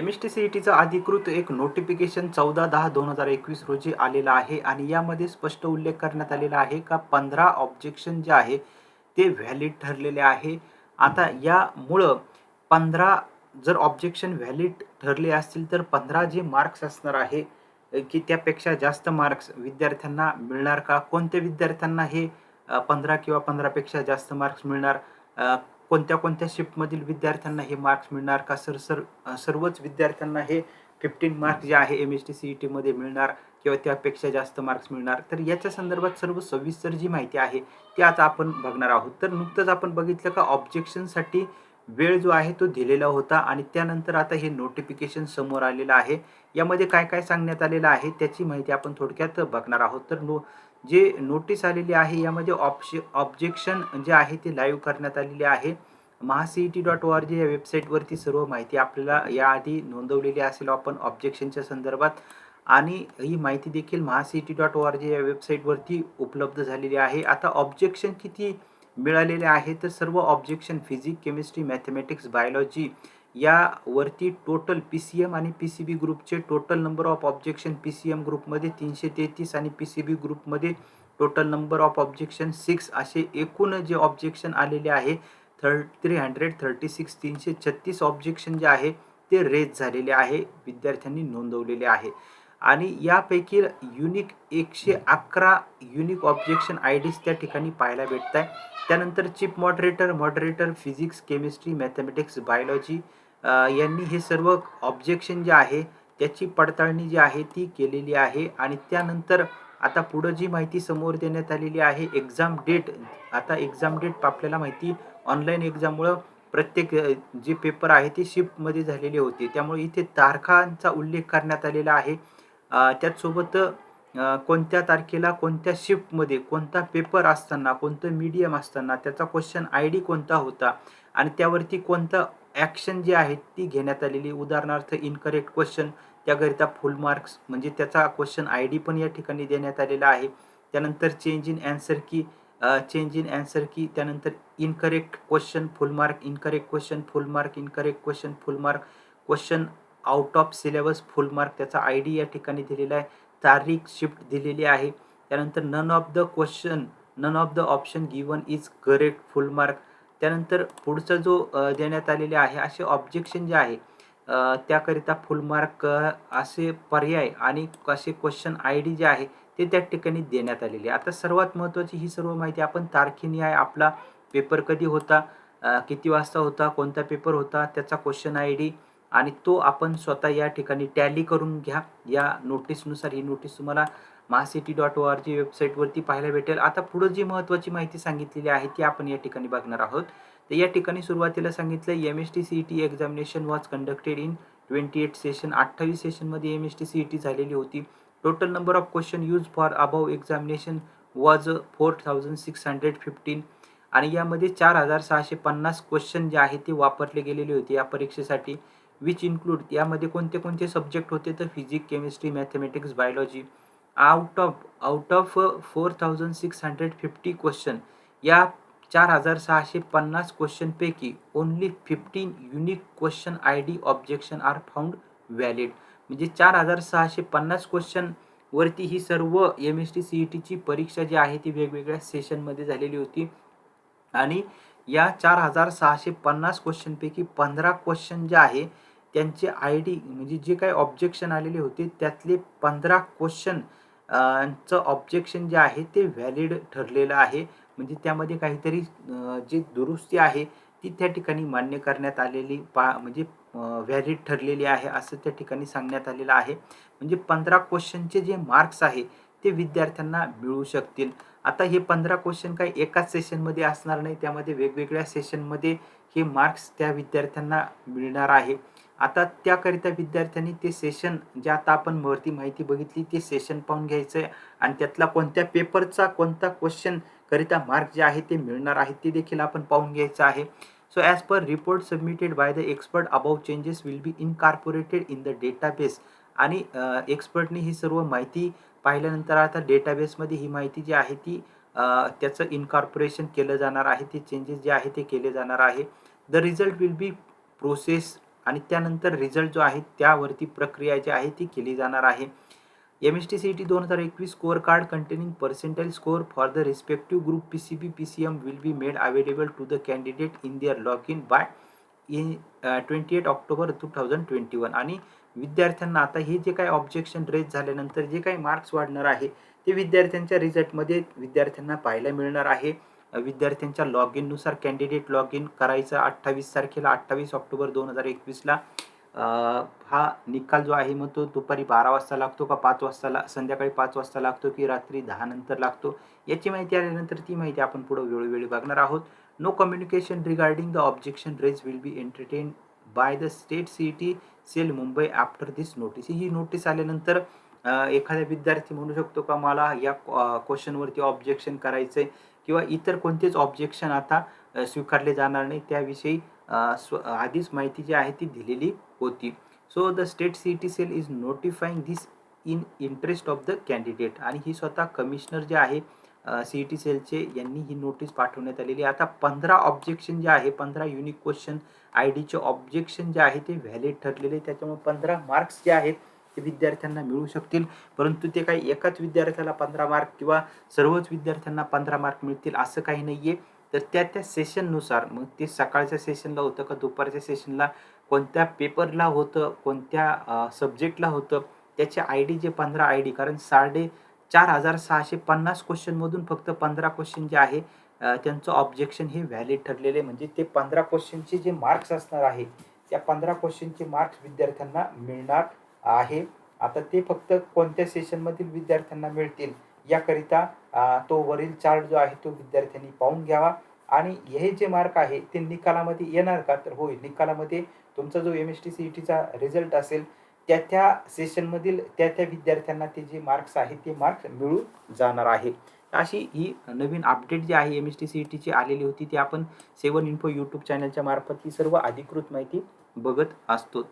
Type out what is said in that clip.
MST-CETचं अधिकृत एक नोटिफिकेशन 14/10/2021 रोजी आलेलं आहे आणि यामध्ये स्पष्ट उल्लेख करण्यात आलेला आहे का 15 ऑब्जेक्शन जे आहे ते व्हॅलिड ठरलेले आहे. आता यामुळं 15 जर ऑब्जेक्शन व्हॅलिड ठरले असतील तर 15 जे मार्क्स असणार आहे की त्यापेक्षा जास्त मार्क्स विद्यार्थ्यांना मिळणार का? कोणत्या विद्यार्थ्यांना हे 15 किंवा 15 पेक्षा जास्त मार्क्स मिळणार? कोणत्या-कोणत्या शिफ्टमधील विद्यार्थ्यांना हे मार्क्स मिळणार का? सर्वच विद्यार्थ्यांना हे 15 मार्क्स जे आहे MST-CETमध्ये मिळणार किंवा त्यापेक्षा जास्त मार्क्स मिळणार? तर याच्या संदर्भात सर्व सविस्तर जी माहिती आहे ती आज आपण बघणार आहोत. तर नुकतंच आपण बघितलं का ऑब्जेक्शनसाठी वेळ जो आहे तो दिलेला होता आणि त्यानंतर आता हे नोटिफिकेशन समोर आलेलं आहे. यामध्ये काय-काय सांगण्यात आलेलं आहे त्याची माहिती आपण थोडक्यात बघणार आहोत. तर जे नोटीस आलेली आहे यामध्ये ऑब्जेक्शन जे आहे ते लाईव्ह करण्यात आलेले आहे. mahaCET.org या वेबसाईटवरती सर्व माहिती आपल्याला याआधी नोंदवलेली असेल आपण ऑब्जेक्शनच्या संदर्भात आणि ही माहिती देखील mahaCET.org या वेबसाईटवरती उपलब्ध झालेली आहे. आता ऑब्जेक्शन किती मिळालेले आहे तर सर्व objection physics, chemistry, mathematics, biology यावरती टोटल PCM आणि PCB ग्रुपचे total number of objection PCM ग्रुपमध्ये 333 आणि PCB ग्रुपमध्ये टोटल नंबर ऑफ ऑब्जेक्शन 6 असे एकूण जे ऑब्जेक्शन आलेले आहे 336 ऑब्जेक्शन जे आहे ते रेज झालेले आहे, विद्यार्थ्यांनी नोंदवलेले आहे आणि यापैकी युनिक 111 युनिक ऑब्जेक्शन आयडीज त्या ठिकाणी पाहायला भेटत आहे. त्यानंतर chief moderator physics, chemistry, mathematics, biology यांनी हे सर्व ऑब्जेक्शन जे आहे त्याची पडताळणी जी आहे ती केलेली आहे आणि त्यानंतर आता पुढं जी माहिती समोर देण्यात आलेली आहे एक्झाम डेट. आता एक्झाम डेट आपल्याला माहिती ऑनलाईन एक्झाममुळं प्रत्येक जे पेपर आहे ते शिफ्टमध्ये झालेले होते. त्यामुळे इथे तारखांचा उल्लेख करण्यात आलेला आहे. त्याचसोबत कोणत्या तारखेला कोणत्या शिफ्टमध्ये कोणता पेपर असताना, कोणतं मीडियम असताना त्याचा क्वेश्चन आयडी कोणता होता आणि त्यावरती कोणतं ॲक्शन जी आहे ती घेण्यात आलेली. उदाहरणार्थ इनकरेक्ट क्वेश्चन त्याकरिता फुल मार्क्स म्हणजे त्याचा क्वेश्चन आयडी पण या ठिकाणी देण्यात आलेला आहे. त्यानंतर चेंज इन ॲन्सर की त्यानंतर incorrect question full mark, incorrect question full mark, incorrect question full mark, question out of syllabus full mark त्याचा आयडी या ठिकाणी दिलेला आहे. तारीख शिफ्ट दिलेली आहे. त्यानंतर none of the option given is correct full mark. त्यानंतर पुढचा जो देण्यात आलेले आहे असे ऑब्जेक्शन जे आहे त्याकरिता फुल मार्क असे पर्याय आणि असे क्वेश्चन आयडी जे आहे ते त्या ठिकाणी देण्यात आलेले. आता सर्वात महत्त्वाची ही सर्व माहिती आपण तारखेनिहाय आपला पेपर कधी होता, किती वाजता होता, कोणता पेपर होता, त्याचा क्वेश्चन आयडी आणि तो आपण स्वतः या ठिकाणी टॅली करून घ्या. या नोटीसनुसार ही नोटीस तुम्हाला mahaCET.org वेबसाईटवरती पाहायला भेटेल. आता पुढं जी महत्त्वाची माहिती सांगितलेली आहे ती आपण या ठिकाणी बघणार आहोत. तर या ठिकाणी सुरुवातीला सांगितलं MST-CET examination was conducted in 28 session. 28 सेशनमध्ये MST-CET झालेली होती. Total number of question use for above examination was 4615 आणि यामध्ये 4650 क्वेश्चन जे आहे ते वापरले गेलेले होते या परीक्षेसाठी. विच इन्क्लूड यामध्ये कोणते सब्जेक्ट होते तर physics, chemistry, mathematics, biology. Out of 4650 question या 4650 क्वेश्चनपैकी only 15 unique question ID objection are found valid. म्हणजे 4650 क्वेश्चन वरती ही सर्व MST-CETची परीक्षा जी आहे ती वेगवेगळ्या सेशनमध्ये झालेली होती आणि या 4650 क्वेश्चनपैकी 15 क्वेश्चन जे आहे त्यांचे आयडी म्हणजे जे काही ऑब्जेक्शन आलेले होते त्यातले 15 क्वेश्चन चं ऑब्जेक्शन जे आहे ते व्हॅलिड ठरलेलं आहे. म्हणजे त्यामध्ये काहीतरी जी दुरुस्ती आहे ती त्या ठिकाणी मान्य करण्यात आलेली म्हणजे व्हॅलिड ठरलेली आहे असं त्या ठिकाणी सांगण्यात आलेलं आहे. म्हणजे 15 क्वेश्चनचे जे मार्क्स आहे ते विद्यार्थ्यांना मिळू शकतील. आता हे 15 क्वेश्चन काही एकाच सेशनमध्ये असणार नाही, त्यामध्ये वेगवेगळ्या सेशनमध्ये हे मार्क्स त्या विद्यार्थ्यांना मिळणार आहे. आता त्याकरिता विद्यार्थ्यांनी ते सेशन जे आता आपण वरती माहिती बघितली ते सेशन पाहून घ्यायचं आहे आणि त्यातला कोणत्या पेपरचा कोणता क्वेश्चन करिता मार्क जे आहे ते मिळणार आहे ते देखील आपण पाहून घ्यायचं आहे. So as per report submitted by the expert above changes will be incorporated in the database. आणि एक्सपर्टनी ही सर्व माहिती पाहिल्यानंतर आता डेटाबेसमध्ये ही माहिती जी आहे ती त्याचं इनकॉर्पोरेशन केलं जाणार आहे. ते चेंजेस जे आहे ते केले जाणार आहे. The result will be process आणि त्यानंतर रिझल्ट जो आहे त्यावरती प्रक्रिया जी आहे ती केली जाणार आहे. MST-CET 2021 score card containing percentile score for the respective group PCB PCM will be made available to the candidate in their login by 28 October 2021. आणि विद्यार्थ्यांना आता हे जे काही ऑब्जेक्शन रेज झाल्यानंतर जे काही मार्क्स वाढणार आहे ते विद्यार्थ्यांच्या रिझल्टमध्ये विद्यार्थ्यांना पाहायला मिळणार आहे. विद्यार्थ्यांच्या लॉग इननुसार कॅन्डिडेट लॉग इन करायचं 28 तारखेला 28 ऑक्टोबर 2021ला हा निकाल जो आहे मग तो दुपारी 12 वाजता लागतो का 5 वाजता संध्याकाळी 5 वाजता लागतो की रात्री 10 नंतर लागतो याची माहिती आल्यानंतर ती माहिती आपण पुढे वेळोवेळी बघणार आहोत. No communication regarding the objection raise will be entertain by the state CET cell Mumbai after this notice. ही नोटीस आल्यानंतर एखादा विद्यार्थी म्हणू शकतो का मला या क्वेश्चनवरती ऑब्जेक्शन करायचं आहे किंवा इतर कोणतेच ऑब्जेक्शन आता स्वीकारले जाणार नाही त्याविषयी आधीच माहिती जी आहे ती दिलेली होती. So the state CET cell is notifying this in interest of the candidate. आणि ही स्वतः कमिशनर जे आहे CET सेलचे यांनी ही नोटीस पाठवण्यात आलेली. आता 15 ऑब्जेक्शन जे आहे 15 युनिक क्वेश्चन IDचे ऑब्जेक्शन जे आहे ते व्हॅलिड ठरलेले त्याच्यामुळे 15 मार्क्स जे आहेत ते विद्यार्थ्यांना मिळू शकतील. परंतु ते काही एकाच विद्यार्थ्याला 15 मार्क किंवा सर्वच विद्यार्थ्यांना 15 मार्क मिळतील असं काही नाही आहे. तर त्या सेशननुसार मग ते सकाळच्या सेशनला होतं का दुपारच्या सेशनला कोणत्या पेपरला होतं कोणत्या सब्जेक्टला होतं त्याचे ID जे 15 ID कारण 4,650 क्वेश्चनमधून फक्त 15 क्वेश्चन जे आहे त्यांचं ऑब्जेक्शन हे व्हॅलिड ठरलेले म्हणजे ते 15 क्वेश्चनचे जे मार्क्स असणार आहे त्या 15 क्वेश्चनचे मार्क्स विद्यार्थ्यांना मिळणार आहे. आता ते फक्त कोणत्या सेशनमधील विद्यार्थ्यांना मिळतील याकरिता तो वरील चार्ट जो आहे तो विद्यार्थ्यांनी पाहून घ्यावा. आणि हे जे मार्क आहे ते निकालामध्ये येणार का तर होय निकालामध्ये तुमचा जो MST-CETचा रिझल्ट असेल त्या सेशनमधील त्या विद्यार्थ्यांना ते जे मार्क्स आहेत ते मार्क्स मिळून जाणार आहे. अशी ही नवीन अपडेट जी आहे MST-CETची आलेली होती ती आपण 7 इन्फो यूट्यूब चॅनलच्या मार्फत ही सर्व अधिकृत माहिती बघत असतो.